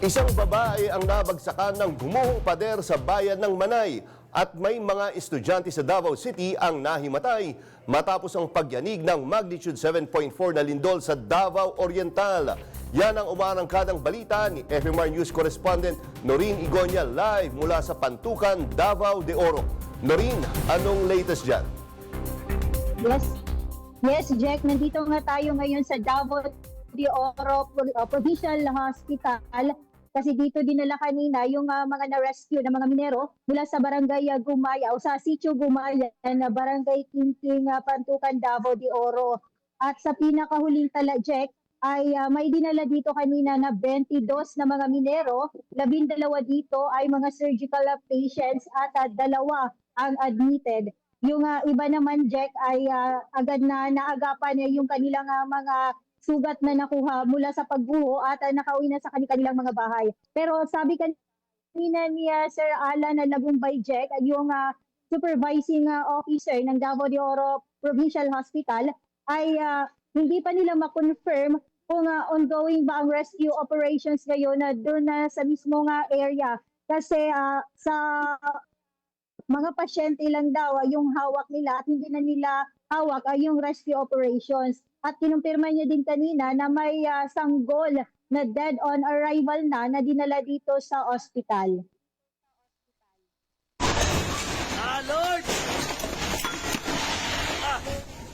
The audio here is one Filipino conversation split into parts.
Isang babae ang nabagsakan ng gumuhong pader sa bayan ng Manay at may mga estudyante sa Davao City ang nahimatay matapos ang pagyanig ng magnitude 7.4 na lindol sa Davao Oriental. Yan ang umarangkadang balita ni FMR News Correspondent Noreen Igonia live mula sa Pantukan, Davao de Oro. Noreen, anong latest dyan? Yes, Jack, nandito nga tayo ngayon sa Davao de Oro Provincial Hospital kasi dito dinala kanina yung mga na-rescue na mga minero mula sa barangay Gumaya o sa Sitio Gumaya na barangay Kinting, Pantukan, Davao de Oro. At sa pinakahuling tala, Jack, ay may dinala dito kanina na 22 na mga minero, 12 dito ay mga surgical patients at 2 ang admitted. Yung iba naman, Jack, ay agad na naagapan yung kanilang mga sugat na nakuha mula sa pagguho at nakauwi na sa kanilang mga bahay. Pero sabi kanina ni Sir Alan na Lagumbay, Jack, yung supervising officer ng Davao de Oro Provincial Hospital, ay hindi pa nila ma-confirm kung ongoing ba ang rescue operations ngayon na doon na sa mismong area. Kasi sa mga pasyente lang daw yung hawak nila at hindi na nila hawak ay yung rescue operations. At kinumpirma niya din kanina na may sanggol na dead on arrival na dinala dito sa ospital. Lord!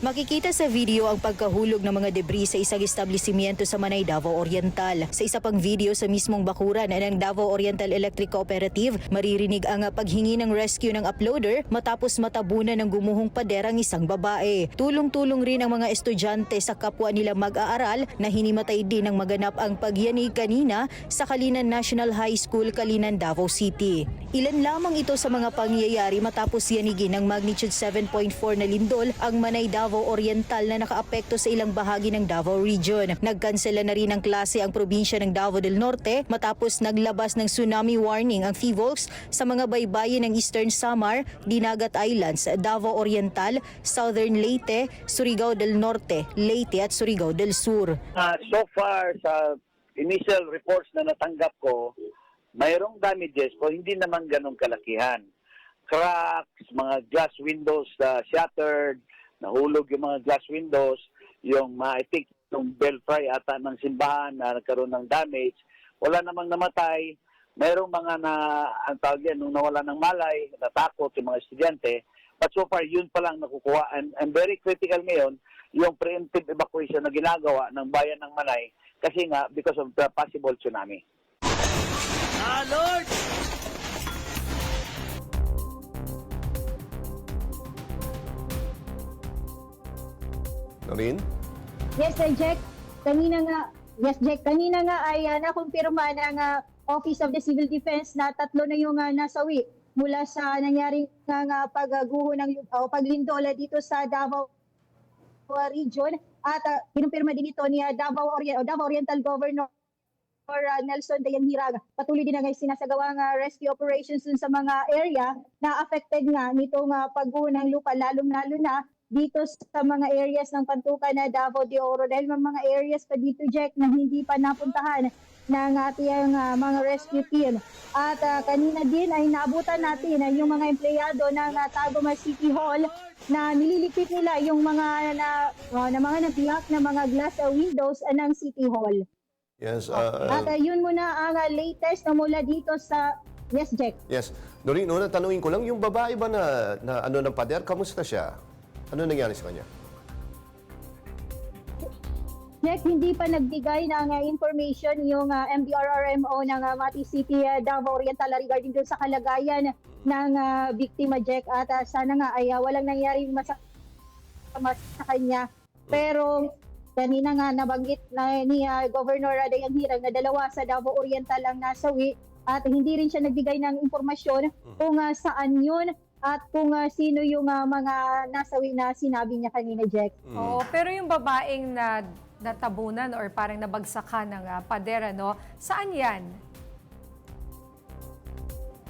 Makikita sa video ang pagkahulog ng mga debris sa isang establishmento sa Manay, Davao Oriental. Sa isa pang video sa mismong bakuran ng Davao Oriental Electric Cooperative, maririnig ang paghingi ng rescue ng uploader matapos matabunan ng gumuhong pader ang isang babae. Tulong-tulong rin ang mga estudyante sa kapwa nila mag-aaral na hinimatay din ng maganap ang pagyanig kanina sa Kalinan National High School, Kalinan, Davao City. Ilan lamang ito sa mga pangyayari matapos yanigin ng magnitude 7.4 na lindol ang Manay, Davao Oriental na nakaapekto sa ilang bahagi ng Davao Region. Nagkansela na rin ng klase ang probinsya ng Davao del Norte matapos naglabas ng tsunami warning ang PHIVOLCS sa mga baybayin ng Eastern Samar, Dinagat Islands, Davao Oriental, Southern Leyte, Surigao del Norte, Leyte at Surigao del Sur. So far, sa initial reports na natanggap ko, mayroong damages po, hindi naman ganong kalakihan. Cracks, mga glass windows shattered, nahulog yung mga glass windows, yung I think yung belfry ata ng simbahan na nagkaroon ng damage. Wala namang namatay. Mayroong mga ang tawag yan, nung nawala ng malay, natakot yung mga estudyante. But so far, yun pa lang nakukuha. And very critical ngayon, yung preemptive evacuation na ginagawa ng bayan ng Manay kasi nga because of the possible tsunami. Lord! Noreen? Yes, Jack. Kanina nga ay nakumpirma ng Office of the Civil Defense na 3 na yung nasawi mula sa nangyaring pagguho ng paglindol dito sa Davao Region. At kinumpirma din ito ni Davao Oriental Governor Nelson Dayanhirag. Patuloy din nga sinasagawang rescue operations dun sa mga area na affected nga nitong pagguho ng lupa, lalong-lalo na dito sa mga areas ng Pantukan na Davao de Oro dahil may mga areas pa dito, Jack, na hindi pa napuntahan ng ating mga rescue team. At kanina din ay naabutan natin yung mga empleyado ng Taguma City Hall na nililikpit nila yung mga nabiyak na mga glass windows ng City Hall. Yes. At yun muna ang latest na mula dito sa... Yes, Jack. Yes. Noreen, una tanungin ko lang, yung babae ba na ano ng pader, kamusta siya? Ano nangyari sa kanya? Jack, hindi pa nagbigay ng information yung MDRRMO ng Mati City, Davao Oriental regarding dun sa kalagayan ng biktima, Jack. At sana nga ay walang nangyaring masama sa kanya. Pero kanina nga nabanggit na ni Governor Dayanhirag na 2 sa Davao Oriental ang nasawi at hindi rin siya nagbigay ng impormasyon kung saan yun at kung sino yung mga nasawi na sinabi niya kanina, Jack. Oo, pero yung babaeng natabunan or parang nabagsakan ng pader, saan yan?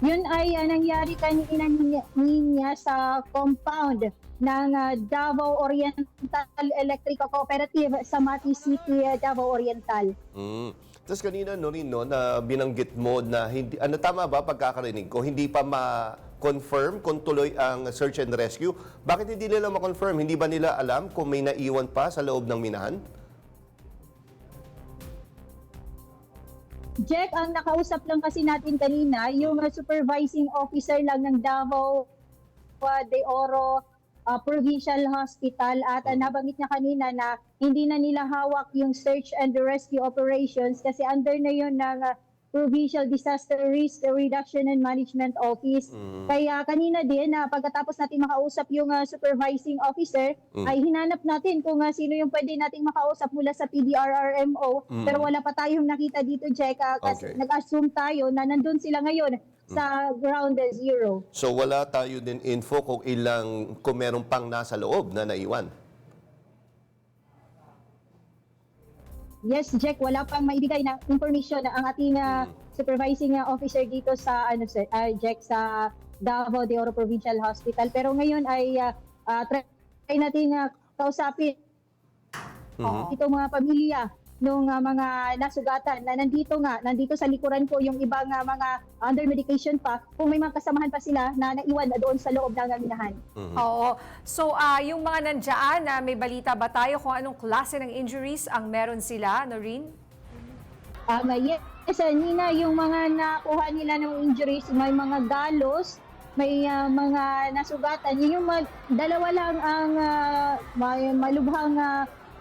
Yun ay nangyari kanina niya sa compound ng Davao Oriental Electric Cooperative sa Mati City, Davao Oriental. Tapos kanina, Noreen, no, na binanggit mo na hindi, ano tama ba pagkakarinig ko, hindi pa ma-confirm kung tuloy ang search and rescue. Bakit hindi nila ma-confirm? Hindi ba nila alam kung may naiwan pa sa loob ng minahan? Jack, ang nakausap lang kasi natin kanina, yung supervising officer lang ng Davao de Oro Provincial Hospital at nabanggit niya kanina na hindi na nila hawak yung search and rescue operations kasi under na yun ng Provincial Disaster Risk Reduction and Management Office. Kaya kanina din, pagkatapos natin makausap yung supervising officer, ay hinanap natin kung sino yung pwede nating makausap mula sa PDRRMO. Pero wala pa tayong nakita dito, Jack, kasi Okay. nag-assume tayo na nandun sila ngayon sa ground zero. So wala tayo din info kung meron pang nasa loob na naiwan. Yes, Jack, wala pang maibigay na information na ang ating supervising officer dito sa Jack sa Davao de Oro Provincial Hospital. Pero ngayon ay try natin kausapin itong mga pamilya nung mga nasugatan na nandito sa likuran ko yung ibang mga under medication pa, kung may mga kasamahan pa sila na naiwan na doon sa loob ng minahan. Oo. So, yung mga nandiyan, may balita ba tayo kung anong klase ng injuries ang meron sila, Noreen? Yes, Nina, yung mga nakuha nila ng injuries, may mga galos, may mga nasugatan. Yung dalawa lang ang malubhang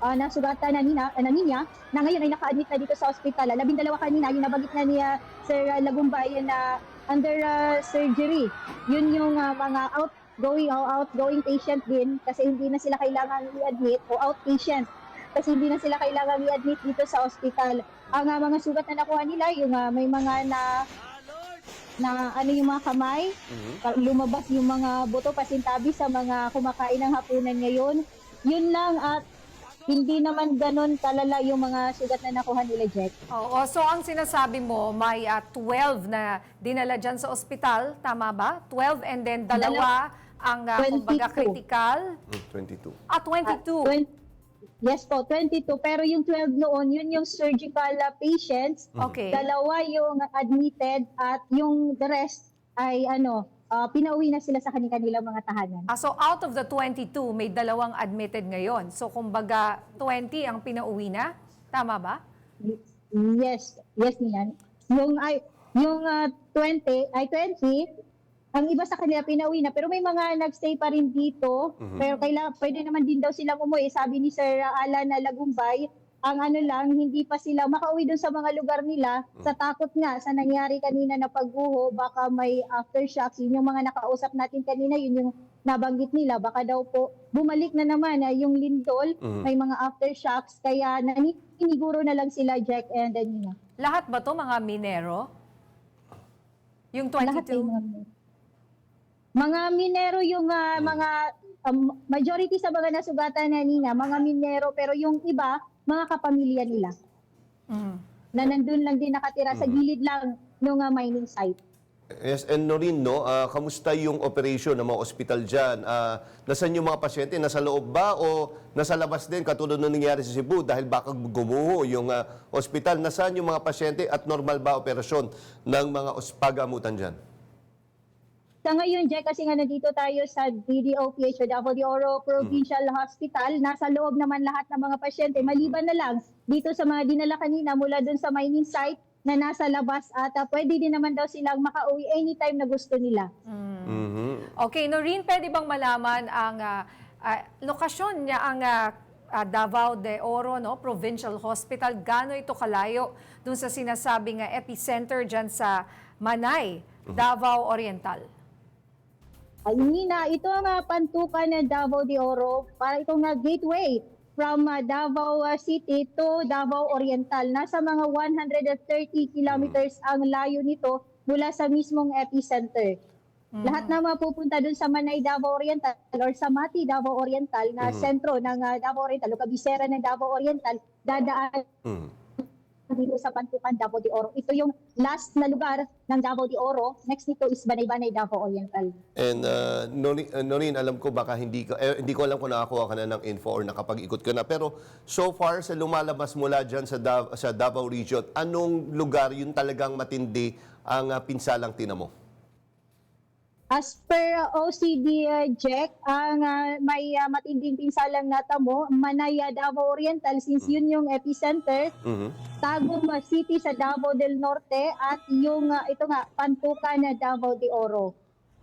nasugatan na niya na ngayon ay naka-admit na dito sa ospital. 12 kanina, yung nabanggit na niya Sir Lagumbay na under surgery. Yun yung mga outgoing patient din kasi hindi na sila kailangan i-admit o outpatient kasi hindi na sila kailangan i-admit dito sa ospital. Ang mga sugat na nakuha nila, yung may mga yung mga kamay, lumabas yung mga buto pasintabi sa mga kumakain ng hapunan ngayon. Yun lang at hindi naman ganon kalala yung mga sugat na nakuha nila, Jack. Oo. So, ang sinasabi mo, may 12 na dinala dyan sa ospital, tama ba? 12 and then dalawa ang kumbaga 22. critical. 22. 22. Yes po, 22. Pero yung 12 noon, yun yung surgical patients. Okay. Dalawa yung admitted at yung the rest ay pinauwi na sila sa kanilang mga tahanan. So, out of the 22, may dalawang admitted ngayon. So, kumbaga, 20 ang pinauwi na? Tama ba? Yes, Nilan. Yung 20, ang iba sa kanila pinauwi na, pero may mga nagstay pa rin dito. Pero pwede naman din daw silang umuwi. Sabi ni Sir Alan Lagumbay, ang hindi pa sila makauwi doon sa mga lugar nila sa takot nga sa nangyari kanina na pagguho, baka may aftershocks. Yun yung mga nakausap natin kanina, yun yung nabanggit nila. Baka daw po bumalik na naman yung lindol, may mga aftershocks. Kaya naniguro na lang sila, Jack and Nina. Lahat ba to mga minero? Yung 22? Lahat ay mga minero yung majority sa mga nasugatan na Nina, mga minero, pero yung iba, mga kapamilya nila. Na nandun lang din nakatira sa gilid lang ng mining site. Yes, and Noreen, no, kamusta yung operation ng mga ospital dyan? Nasaan yung mga pasyente? Nasa loob ba o nasa labas din katulad ng nangyari sa Cebu dahil baka gumuho yung ospital? Nasaan yung mga pasyente at normal ba operasyon ng mga pagamutan dyan? Sa ngayon, Jack, kasi nga nandito tayo sa DDOPH o Davao de Oro Provincial Hospital, nasa loob naman lahat ng mga pasyente, maliban na lang dito sa mga dinala kanina mula dun sa mining site na nasa labas at pwede din naman daw silang makauwi anytime na gusto nila. Okay, Noreen, pwede bang malaman ang lokasyon niya ang Davao de Oro, no, Provincial Hospital? Gaano ito kalayo dun sa sinasabing epicenter dyan sa Manay, Davao Oriental? Nina, ito ang pantukan ng Davao de Oro para itong gateway from Davao City to Davao Oriental. Nasa mga 130 kilometers ang layo nito mula sa mismong epicenter. Lahat na mapupunta dun sa Manay, Davao Oriental or sa Mati, Davao Oriental na sentro ng Davao Oriental o kabisera ng Davao Oriental, dadaan dito sa Pantukan, Davao de Oro. Ito yung last na lugar ng Davao de Oro. Next nito is Banay-Banay, Davao Oriental. And Noreen, alam ko baka hindi ko alam kung nakakuha ka na ng info or nakapag-ikot ka na. Pero so far sa lumalabas mula dyan sa Davao Region, anong lugar yung talagang matindi ang pinsalang tinamo? As per OCD Jack, ang may matinding pinsalang natamo, Manaya, Davao Oriental, since yun yung epicenter, Tagum City sa Davao del Norte, at yung ito nga, Pantukan na Davao de Oro.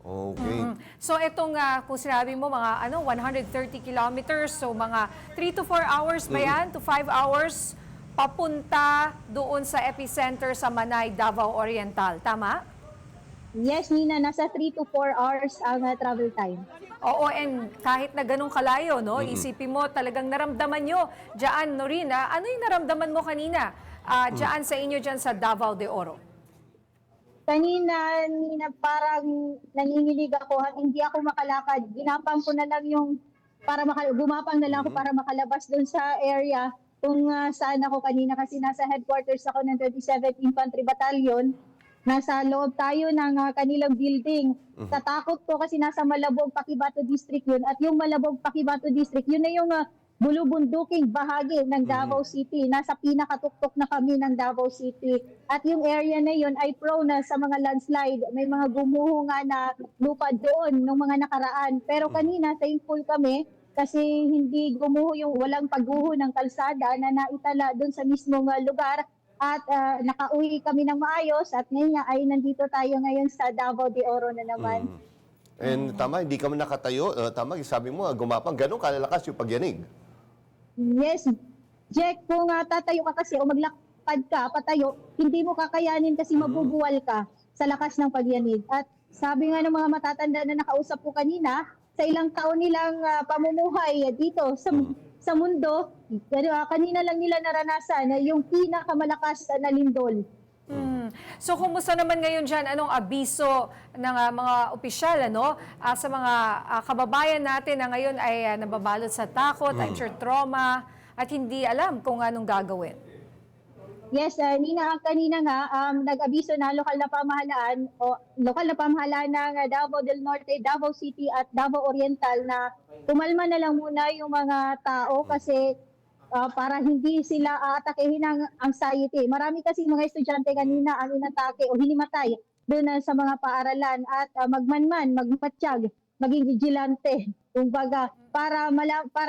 Okay. So itong kung sinabi mo mga 130 kilometers, so mga 3 to 4 hours ba yan? To 5 hours papunta doon sa epicenter sa Manay, Davao Oriental. Tama? Yes, Nina, nasa 3 to 4 hours ang travel time. Oo, and kahit na ganun kalayo, no, isipin mo talagang naramdaman nyo dyan, Noreen, ano yung naramdaman mo kanina dyan sa inyo dyan sa Davao de Oro? Kanina, Nina, parang nanginginig ako. Hindi ako makalakad. Ginapang ko na lang yung, gumapang na lang ako para makalabas doon sa area kung saan ako kanina kasi nasa headquarters ako ng 37th Infantry Battalion. Nasa loob tayo ng kanilang building. Tatakot ko kasi nasa Malabog, Paquibato District yun. At yung Malabog, Paquibato District, yun na yung bulubunduking bahagi ng Davao City. Nasa pinakatuktok na kami ng Davao City. At yung area na yun ay prone na sa mga landslide. May mga gumuho nga na lupa doon nung mga nakaraan. Pero kanina, thankful kami kasi hindi gumuho yung walang pagguho ng kalsada na naitala doon sa mismong lugar. At nakauwi kami ng maayos at ngayon nga ay nandito tayo ngayon sa Davao de Oro na naman. And tama, hindi ka man nakatayo. Tama, sabi mo, gumapang. Ganun kalalakas yung pagyanig. Yes, Jack, kung tatayo ka kasi o maglakad ka, patayo, hindi mo kakayanin kasi mabubuwal ka sa lakas ng pagyanig. At sabi nga ng mga matatanda na nakausap ko kanina, sa ilang taon nilang pamumuhay dito sa mundo, kanina lang nila naranasan na yung pinakamalakas na lindol. So kumusta naman ngayon dyan? Anong abiso ng mga opisyal sa mga kababayan natin na ngayon ay nababalot sa takot, I'm sure trauma, at hindi alam kung anong gagawin? Yes, Nina, kanina nga, nag-abiso na lokal na pamahalaan ng Davao del Norte, Davao City at Davao Oriental na kumalma na lang muna yung mga tao kasi para hindi sila aatakehin ng anxiety. Marami kasi mga estudyante kanina ang inatake o hinimatay doon sa mga paaralan at magmanman, magmatsyag, maging vigilante. Kumbaga, para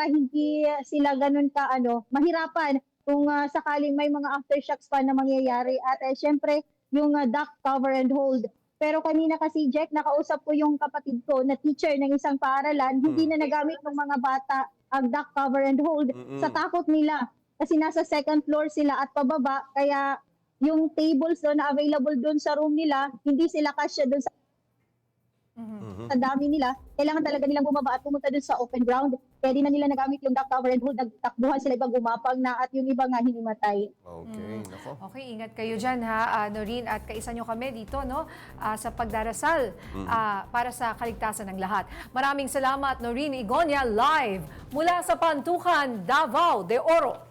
hindi sila ganun ka mahirapan kung sakaling may mga aftershocks pa na mangyayari. At syempre, yung duck cover and hold. Pero kanina kasi, Jack, nakausap ko yung kapatid ko na teacher ng isang paaralan, hindi na nagamit ng mga bata ang duck cover and hold sa takot nila. Kasi nasa second floor sila at pababa, kaya yung tables doon na available doon sa room nila, hindi sila kasya doon sa dami nila. Kailangan talaga nilang bumaba at pumunta doon sa open ground. Kaya di na nila nagamit yung duck cover and hold, nagtakbuhan sila, ibang gumapang na at yung iba nga hinimatay. Okay, nako. Okay, ingat kayo dyan Noreen, at kaisa nyo kami dito sa pagdarasal para sa kaligtasan ng lahat. Maraming salamat, Noreen Igonia, live mula sa Pantukan, Davao de Oro.